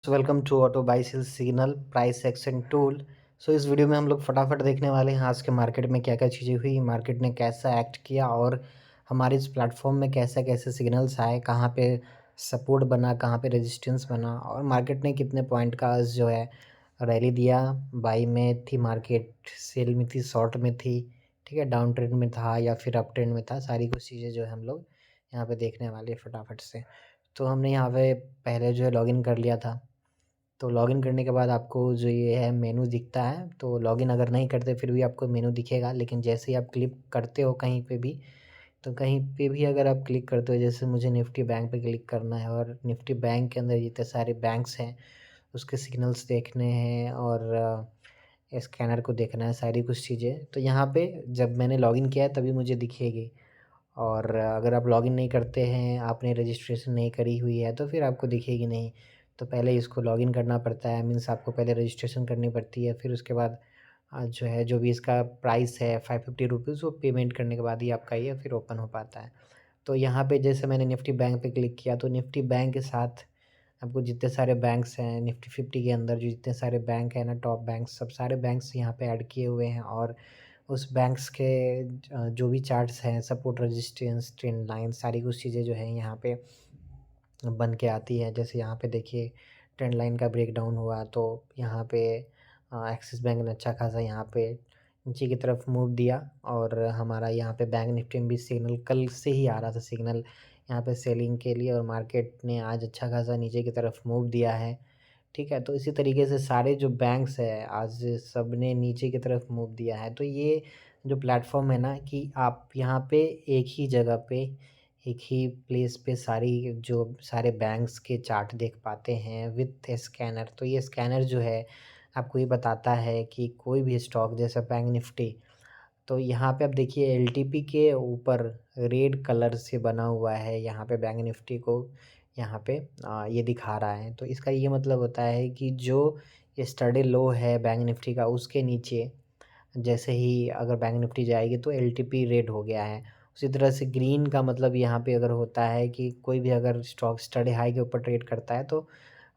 Welcome to auto buy sell signal price action tool. इस video में हम लोग फटाफट देखने वाले हैं आज के मार्केट में क्या क्या चीज़ें हुई, मार्केट ने कैसा एक्ट किया और हमारे इस प्लेटफॉर्म में कैसे कैसे सिग्नल्स आए, कहाँ पे सपोर्ट बना, कहाँ पे रेजिस्टेंस बना और मार्केट ने कितने पॉइंट का आज जो है रैली दिया। बाई में थी मार्केट, सेल में थी, शॉर्ट में थी, ठीक है, डाउन ट्रेंड में था या फिर अप ट्रेंड में था। सारी कुछ चीज़ें जो है हम लोग यहाँ पे देखने वाले फटाफट से। तो हमने यहाँ पे पहले जो है लॉगिन कर लिया था। तो लॉगिन करने के बाद आपको जो ये है मेनू दिखता है, तो लॉगिन अगर नहीं करते फिर भी आपको मेनू दिखेगा, लेकिन जैसे ही आप क्लिक करते हो कहीं पे भी, तो कहीं पे भी अगर आप क्लिक करते हो, जैसे मुझे निफ्टी बैंक पे क्लिक करना है और निफ्टी बैंक के अंदर जितने सारे बैंक्स हैं उसके सिग्नल्स देखने हैं और स्कैनर को देखना है, सारी कुछ चीज़ें तो यहाँ पे जब मैंने लॉगिन किया है तभी मुझे दिखेगी। और अगर आप लॉगिन नहीं करते हैं, आपने रजिस्ट्रेशन नहीं करी हुई है तो फिर आपको दिखेगी नहीं। तो पहले इसको लॉगिन करना पड़ता है, मीन्स आपको पहले रजिस्ट्रेशन करनी पड़ती है, फिर उसके बाद जो है जो भी इसका प्राइस है 550 रुपीज़, वो पेमेंट करने के बाद ही आपका ये फिर ओपन हो पाता है। तो यहाँ पे जैसे मैंने निफ्टी बैंक पे क्लिक किया तो निफ्टी बैंक के साथ आपको जितने सारे बैंक्स हैं निफ्टी 50 के अंदर, जो जितने सारे बैंक हैं ना, टॉप बैंक्स, सब सारे बैंक्स यहाँ पे ऐड किए हुए हैं और उस बैंक्स के जो भी चार्ट्स हैं, सपोर्ट, रेजिस्टेंस, ट्रेंड लाइन, सारी कुछ चीज़ें जो हैं यहाँ पे बन के आती है। जैसे यहाँ पे देखिए ट्रेंड लाइन का ब्रेकडाउन हुआ तो यहाँ पे एक्सिस बैंक ने अच्छा खासा यहाँ पे नीचे की तरफ मूव दिया और हमारा यहाँ पे बैंक निफ्टी में भी सिग्नल कल से ही आ रहा था, सिग्नल यहाँ पे सेलिंग के लिए, और मार्केट ने आज अच्छा खासा नीचे की तरफ मूव दिया है। ठीक है, तो इसी तरीके से सारे जो बैंक्स है आज सब ने नीचे की तरफ मूव दिया है। तो ये जो प्लेटफॉर्म है ना कि आप यहाँ पे एक ही जगह पे, एक ही प्लेस पे सारी जो सारे बैंक्स के चार्ट देख पाते हैं विथ स्कैनर। तो ये स्कैनर जो है आपको ये बताता है कि कोई भी स्टॉक जैसे बैंक निफ्टी, तो यहाँ पे आप देखिए एलटीपी के ऊपर रेड कलर से बना हुआ है यहाँ पे बैंक निफ्टी को, यहाँ पे ये दिखा रहा है। तो इसका ये मतलब होता है कि जो यस्टरडे लो है बैंक निफ्टी का उसके नीचे जैसे ही अगर बैंक निफ्टी जाएगी तो एलटीपी रेड हो गया है। उसी तरह से ग्रीन का मतलब यहाँ पे अगर होता है कि कोई भी अगर स्टॉक स्टडी हाई के ऊपर ट्रेड करता है तो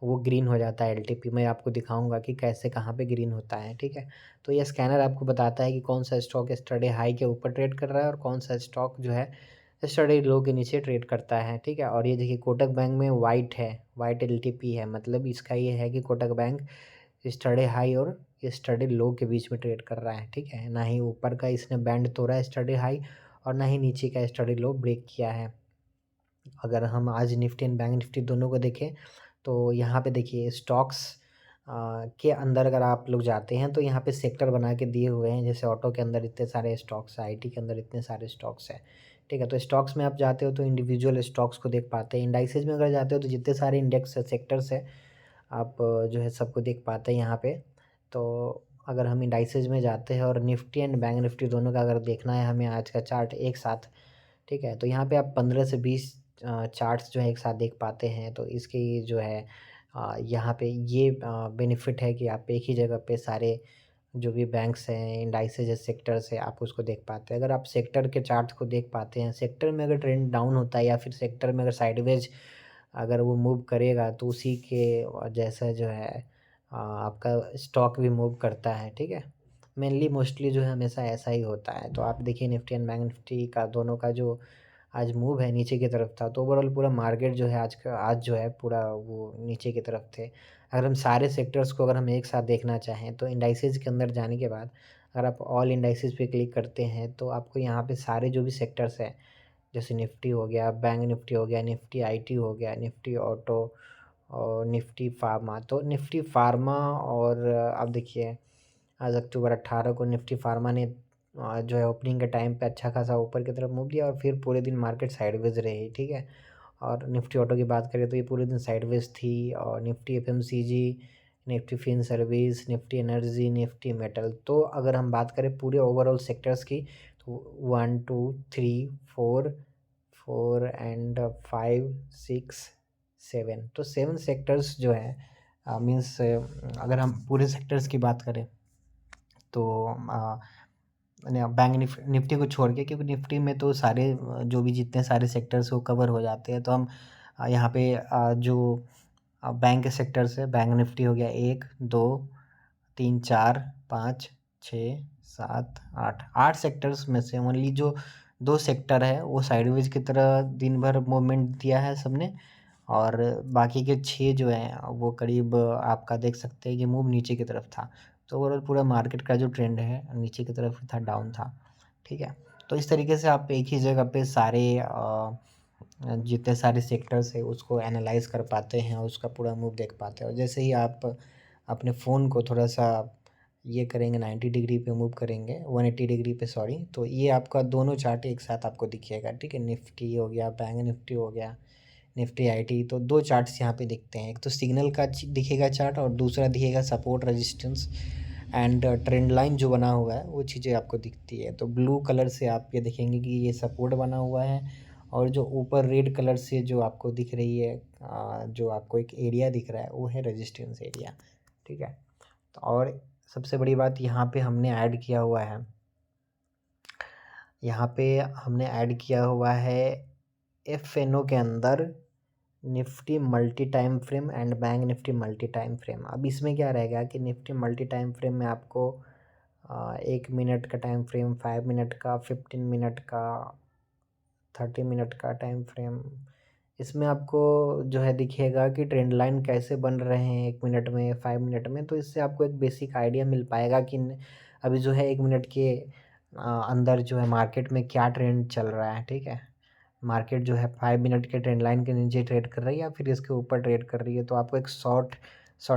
वो ग्रीन हो जाता है एलटीपी। मैं आपको दिखाऊंगा कि कैसे कहाँ पे ग्रीन होता है, ठीक है। तो ये स्कैनर आपको बताता है कि कौन सा स्टॉक स्टडी हाई के ऊपर ट्रेड कर रहा है और कौन सा स्टॉक जो है स्टडी लो के नीचे ट्रेड करता है, ठीक है। और ये देखिए कोटक बैंक में वाइट है, वाइट एलटीपी है, मतलब इसका ये है कि कोटक बैंक स्टडी हाई और स्टडी लो के बीच में ट्रेड कर रहा है, ठीक है। ना ही ऊपर का इसने बैंड तोड़ा है स्टडी हाई और ना ही नीचे का स्टडी लो ब्रेक किया है। अगर हम आज निफ्टी एंड बैंक निफ्टी दोनों को देखें तो यहाँ पे देखिए स्टॉक्स के अंदर अगर आप लोग जाते हैं तो यहाँ पे सेक्टर बना के दिए हुए हैं। जैसे ऑटो के अंदर इतने सारे स्टॉक्स हैं, आईटी के अंदर इतने सारे स्टॉक्स हैं, ठीक है। तो स्टॉक्स में आप जाते हो तो इंडिविजुअल स्टॉक्स को देख पाते हैं। इंडाइसेज में अगर जाते हो तो जितने सारे इंडेक्स सेक्टर्स है आप जो है सबको देख पाते हैं यहाँ पे। तो अगर हम इंडाइसेज में जाते हैं और निफ्टी एंड बैंक निफ्टी दोनों का अगर देखना है हमें आज का चार्ट एक साथ, ठीक है, तो यहाँ पे आप 15 से 20 चार्ट्स जो है एक साथ देख पाते हैं। तो इसकी जो है यहाँ पे ये बेनिफिट है कि आप एक ही जगह पे सारे जो भी बैंक्स हैं, इंडाइसेज है, सेक्टर्स है, आप उसको देख पाते हैं। अगर आप सेक्टर के चार्ट को देख पाते हैं, सेक्टर में अगर ट्रेंड डाउन होता है या फिर सेक्टर में अगर साइडवेज अगर वो मूव करेगा तो उसी के जैसा जो है आपका स्टॉक भी मूव करता है, ठीक है। मेनली मोस्टली जो है हमेशा ऐसा ही होता है। तो आप देखिए निफ्टी एंड बैंक निफ्टी का दोनों का जो आज मूव है नीचे की तरफ था, तो ओवरऑल पूरा मार्केट जो है आज जो है पूरा वो नीचे की तरफ थे। अगर हम सारे सेक्टर्स को अगर हम एक साथ देखना चाहें तो इंडाइसेस के अंदर जाने के बाद अगर आप ऑल इंडाइसेस पे क्लिक करते हैं तो आपको यहाँ पे सारे जो भी सेक्टर्स हैं, जैसे निफ्टी हो गया, बैंक निफ्टी हो गया, निफ्टी आईटी हो गया, निफ्टी ऑटो और निफ्टी फार्मा। तो निफ्टी फार्मा और आप देखिए आज अक्टूबर 18 को निफ्टी फार्मा ने जो है ओपनिंग के टाइम पे अच्छा खासा ऊपर की तरफ मूव दिया और फिर पूरे दिन मार्केट साइडवेज रही, ठीक है। और निफ्टी ऑटो की बात करें तो ये पूरे दिन साइडवेज थी। और Nifty FMCG, Nifty Fin Service, Nifty Energy, Nifty Metal. तो अगर हम बात करें पूरे ओवरऑल सेक्टर्स की तो 1 2 3 4 4 एंड 5 6 7, तो 7 सेक्टर्स जो है मीन्स अगर हम पूरे सेक्टर्स की बात करें तो बैंक निफ्टी को छोड़ के, क्योंकि निफ्टी में तो सारे जो भी जितने सारे सेक्टर्स वो कवर हो जाते हैं। तो हम यहाँ पे जो अब बैंक के सेक्टर से बैंक निफ्टी हो गया 1 2 3 4 5 6 7 8 8 सेक्टर्स में से ओनली जो 2 सेक्टर है वो साइडवेज की तरह दिन भर मूवमेंट दिया है सबने, और बाकी के 6 जो हैं वो करीब आपका देख सकते हैं कि मूव नीचे की तरफ था। तो ओवरऑल पूरा मार्केट का जो ट्रेंड है नीचे की तरफ था, डाउन था। ठीक है, तो इस तरीके से आप एक ही जगह पे सारे जितने सारे सेक्टर्स है उसको एनालाइज कर पाते हैं और उसका पूरा मूव देख पाते हैं। और जैसे ही आप अपने फ़ोन को थोड़ा सा ये करेंगे 90 डिग्री पे मूव करेंगे, 180 डिग्री पे सॉरी, तो ये आपका दोनों चार्ट एक साथ आपको दिखेगा। ठीक है, निफ्टी हो गया, बैंक निफ्टी हो गया, निफ्टी आईटी, तो 2 चार्ट्स यहाँ पे दिखते हैं। एक तो सिग्नल का दिखेगा चार्ट और दूसरा दिखेगा support resistance and trend line जो बना हुआ है वो चीज़ें आपको दिखती है। तो ब्लू कलर से आप ये देखेंगे कि ये सपोर्ट बना हुआ है, और जो ऊपर रेड कलर से जो आपको दिख रही है जो आपको एक एरिया दिख रहा है वो है रेजिस्टेंस एरिया। ठीक है, तो और सबसे बड़ी बात यहाँ पे हमने ऐड किया हुआ है, यहाँ पे हमने ऐड किया हुआ है एफ.एन.ओ के अंदर Nifty multi time frame and bank Nifty multi time frame. अब इसमें क्या रहेगा कि निफ्टी मल्टी टाइम फ्रेम में आपको 1 मिनट का टाइम फ्रेम, 5 मिनट का, 15 मिनट का, 30 मिनट का टाइम फ्रेम, इसमें आपको जो है दिखेगा कि ट्रेंड लाइन कैसे बन रहे हैं 1 मिनट में, 5 मिनट में। तो इससे आपको एक बेसिक आइडिया मिल पाएगा कि अभी जो है 1 मिनट के अंदर जो है मार्केट में क्या ट्रेंड चल रहा है। ठीक है, मार्केट जो है 5 मिनट के ट्रेंड लाइन के नीचे ट्रेड कर रही है या फिर इसके ऊपर ट्रेड कर रही है, तो आपको एक शॉर्ट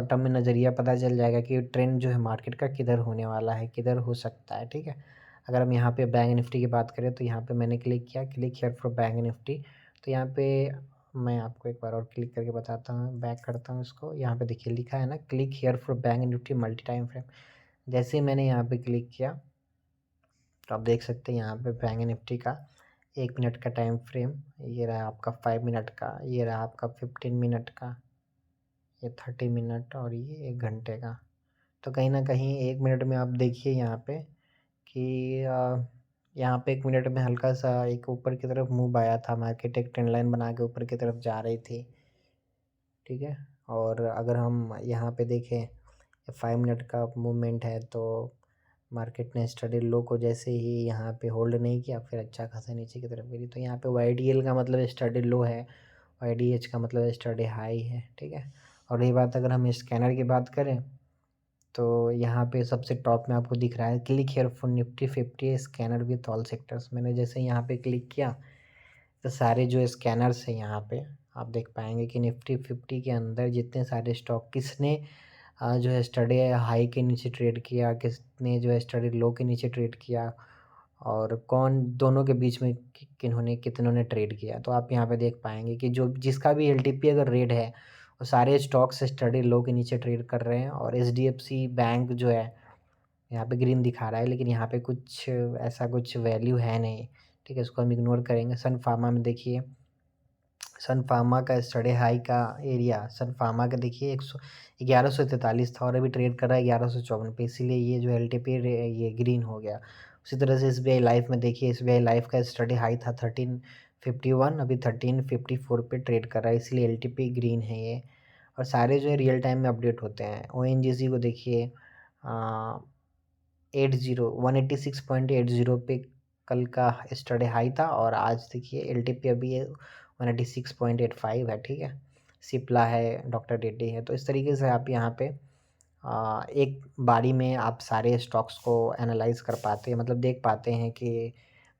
टर्म में नज़रिया पता चल जाएगा कि ट्रेंड जो है मार्केट का किधर होने वाला है, किधर हो सकता है। ठीक है, अगर हम यहाँ पे बैंक निफ्टी की बात करें तो यहाँ पे मैंने क्लिक किया, click here for bank Nifty. तो यहाँ पे मैं आपको एक बार और क्लिक करके बताता हूँ, बैक करता हूँ इसको। यहाँ पे देखिए लिखा है ना, click here for bank Nifty multi time frame. जैसे ही मैंने यहाँ पे क्लिक किया तो आप देख सकते हैं यहाँ पे बैंक निफ्टी का 1 मिनट का टाइम फ्रेम, ये रहा आपका 5 मिनट का, ये रहा आपका 15 मिनट का, ये 30 मिनट, और ये 1 घंटे का। तो कहीं ना कहीं 1 मिनट में आप देखिए यहाँ पे कि यहाँ पे 1 मिनट में हल्का सा एक ऊपर की तरफ मूव आया था, मार्केट एक ट्रेंड लाइन बना के ऊपर की तरफ जा रही थी। ठीक है, और अगर हम यहाँ पे देखें 5 मिनट का मूवमेंट है तो मार्केट ने स्टडी लो को जैसे ही यहाँ पे होल्ड नहीं किया, फिर अच्छा खासा नीचे की तरफ गिरी। तो यहाँ पे YDL का मतलब स्टडी लो है, YDH का मतलब स्टडी हाई है। ठीक है, और रही बात अगर हम स्कैनर की बात करें तो यहाँ पे सबसे टॉप में आपको दिख रहा है click here for Nifty 50 scanner with all sectors. मैंने जैसे यहाँ पे क्लिक किया तो सारे जो स्कैनर्स हैं यहाँ पे आप देख पाएंगे कि निफ्टी 50 के अंदर जितने सारे स्टॉक किसने जो है स्टडी हाई के नीचे ट्रेड किया, किसने जो है स्टडी लो के नीचे ट्रेड किया, और कौन दोनों के बीच में किन्होंने कितनों ने ट्रेड किया। तो आप यहाँ पे देख पाएंगे कि जो जिसका भी LTP अगर रेड है वो सारे स्टॉक्स स्टडी लो के नीचे ट्रेड कर रहे हैं। और HDFC बैंक जो है यहाँ पे ग्रीन दिखा रहा है, लेकिन यहाँ पे कुछ ऐसा कुछ वैल्यू है नहीं। ठीक है, इसको हम इग्नोर करेंगे। सन फार्मा में देखिए, सन फार्मा का स्टडी हाई का एरिया, सन फार्मा का देखिए 1143 था और अभी ट्रेड कर रहा है 1154 पे, इसीलिए ये जो LTP ये ग्रीन हो गया। उसी तरह से SBI लाइफ में देखिए, SBI लाइफ का स्टडी हाई था 1351, अभी 1354 पे ट्रेड कर रहा है, इसलिए LTP ग्रीन है ये। और सारे जो है रियल टाइम में अपडेट होते हैं। ONGC को देखिए 186.80 पे कल का स्टडी हाई था, और आज देखिए LTP अभी 186.85 है। ठीक है, सिप्ला है, डॉक्टर रेड्डी है। तो इस तरीके से आप यहाँ पे एक बारी में आप सारे स्टॉक्स को एनालाइज कर पाते हैं, मतलब देख पाते हैं कि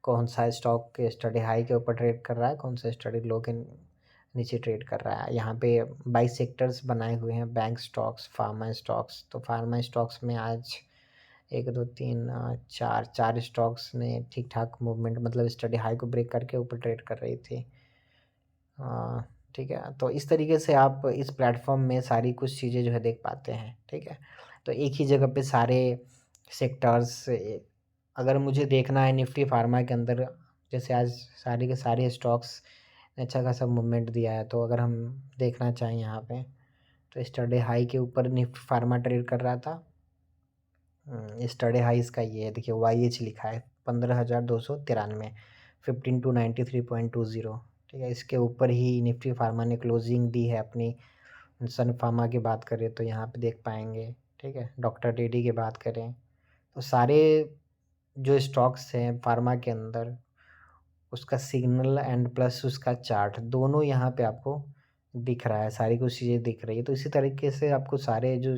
कौन सा स्टॉक के स्टडी हाई के ऊपर ट्रेड कर रहा है, कौन सा स्टडी लो के नीचे ट्रेड कर रहा है। यहाँ पे 22 सेक्टर्स बनाए हुए हैं, बैंक स्टॉक्स, फार्मा स्टॉक्स। तो फार्मा स्टॉक्स में आज 1 2 3 4 स्टॉक्स ने ठीक ठाक मूवमेंट, मतलब स्टडी हाई को ब्रेक करके ऊपर ट्रेड कर रही थी। ठीक है, तो इस तरीके से आप इस प्लेटफॉर्म में सारी कुछ चीज़ें जो है देख पाते हैं। ठीक है, तो एक ही जगह पे सारे सेक्टर्स, अगर मुझे देखना है निफ्टी फार्मा के अंदर, जैसे आज सारे के सारे स्टॉक्स ने अच्छा खासा मूवमेंट दिया है, तो अगर हम देखना चाहें यहाँ पे तो स्टडी हाई के ऊपर निफ्टी फार्मा ट्रेड कर रहा था। स्टडी हाई इसका ये है, देखिए YH लिखा है 15,293, 15,293.20। ठीक है, इसके ऊपर ही निफ्टी फार्मा ने क्लोजिंग दी है अपनी सन फार्मा की बात करें तो यहाँ पे देख पाएंगे, ठीक है। डॉक्टर रेड्डी की बात करें तो सारे जो स्टॉक्स हैं फार्मा के अंदर, उसका सिग्नल एंड प्लस उसका चार्ट दोनों यहाँ पे आपको दिख रहा है, सारी कुछ चीज़ें दिख रही है। तो इसी तरीके से आपको सारे जो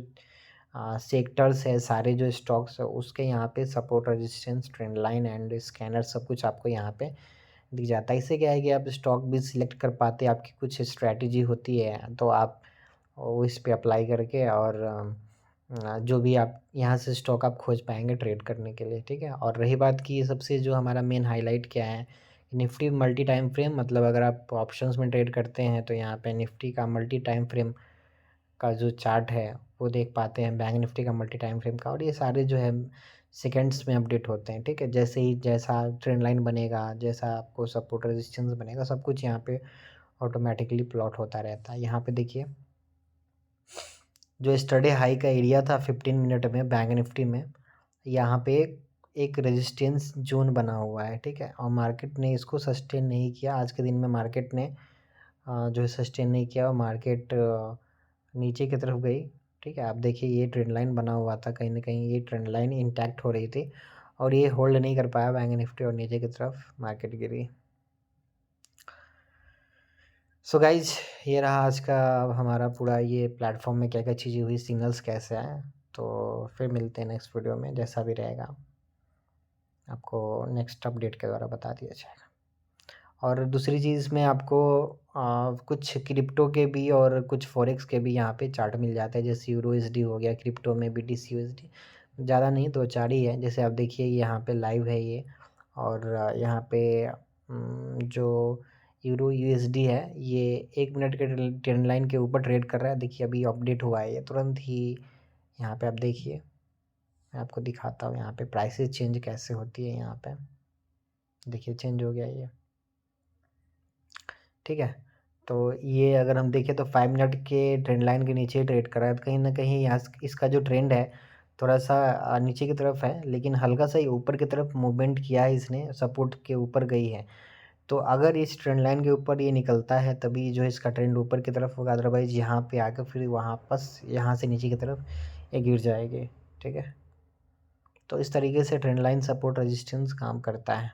सेक्टर्स है, सारे जो स्टॉक्स है, उसके यहाँ पे support, resistance, trend line and scanner सब कुछ आपको यहाँ पे दिख जाता है। इससे क्या है कि आप स्टॉक भी सिलेक्ट कर पाते हैं, आपकी कुछ स्ट्रैटेजी होती है तो आप वो इस पे अप्लाई करके और जो भी आप यहाँ से स्टॉक आप खोज पाएंगे ट्रेड करने के लिए, ठीक है। और रही बात कि सबसे जो हमारा मेन हाईलाइट क्या है, निफ्टी मल्टी टाइम फ्रेम, मतलब अगर आप ऑप्शंस में ट्रेड करते हैं तो यहाँ पे निफ्टी का मल्टी टाइम फ्रेम का जो चार्ट है वो देख पाते हैं, बैंक निफ्टी का मल्टी टाइम फ्रेम का, और ये सारे जो है सेकेंड्स में अपडेट होते हैं, ठीक है। जैसे ही जैसा ट्रेंड लाइन बनेगा, जैसा आपको सपोर्ट रेजिस्टेंस बनेगा, सब कुछ यहाँ पे ऑटोमेटिकली प्लॉट होता रहता है। यहाँ पे देखिए जो यस्टरडे हाई का एरिया था 15 मिनट में बैंक निफ्टी में, यहाँ पे एक रेजिस्टेंस जोन बना हुआ है, ठीक है। और मार्केट ने इसको सस्टेन नहीं किया, आज के दिन में मार्केट ने जो है सस्टेन नहीं किया और मार्केट नीचे की तरफ गई, ठीक है। आप देखिए ये ट्रेंड लाइन बना हुआ था, कहीं ना कहीं ये ट्रेंड लाइन इंटैक्ट हो रही थी और ये होल्ड नहीं कर पाया बैंक निफ्टी और नीचे की तरफ मार्केट गिरी। सो गाइज ये रहा आज का हमारा पूरा ये प्लेटफॉर्म में क्या क्या चीज़ें हुई, सिग्नल्स कैसे आए। तो फिर मिलते हैं नेक्स्ट वीडियो में, जैसा भी रहेगा आपको नेक्स्ट अपडेट के द्वारा बता दिया जाएगा। और दूसरी चीज़ में आपको कुछ क्रिप्टो के भी और कुछ फॉरेक्स के भी यहाँ पे चार्ट मिल जाते हैं, जैसे यूरो एसडी हो गया, क्रिप्टो में BTC USD, ज़्यादा नहीं, दो चार ही है। जैसे आप देखिए यहाँ पे लाइव है ये, और यहाँ पे जो यूरो USD है ये 1 मिनट के ट्रेंड लाइन के ऊपर ट्रेड कर रहा है। देखिए अभी अपडेट हुआ है ये तुरंत ही, यहाँ पे आप देखिए, मैं आपको दिखाता हूँ यहाँ पे प्राइसेस चेंज कैसे होती है। यहाँ पे देखिए चेंज हो गया ये, ठीक है। तो ये अगर हम देखें तो 5 मिनट के ट्रेंड लाइन के नीचे ट्रेड कर रहा है, तो कहीं ना कहीं यहाँ इसका जो ट्रेंड है थोड़ा सा नीचे की तरफ है, लेकिन हल्का सा ही ऊपर की तरफ मूवमेंट किया है इसने, सपोर्ट के ऊपर गई है। तो अगर इस ट्रेंड लाइन के ऊपर ये निकलता है तभी जो है इसका ट्रेंड ऊपर की तरफ होगा, अदरवाइज यहाँ पे आकर फिर वहाँ बस यहाँ से नीचे की तरफ ये गिर जाएगी, ठीक है। तो इस तरीके से ट्रेंड लाइन सपोर्ट रेजिस्टेंस काम करता है।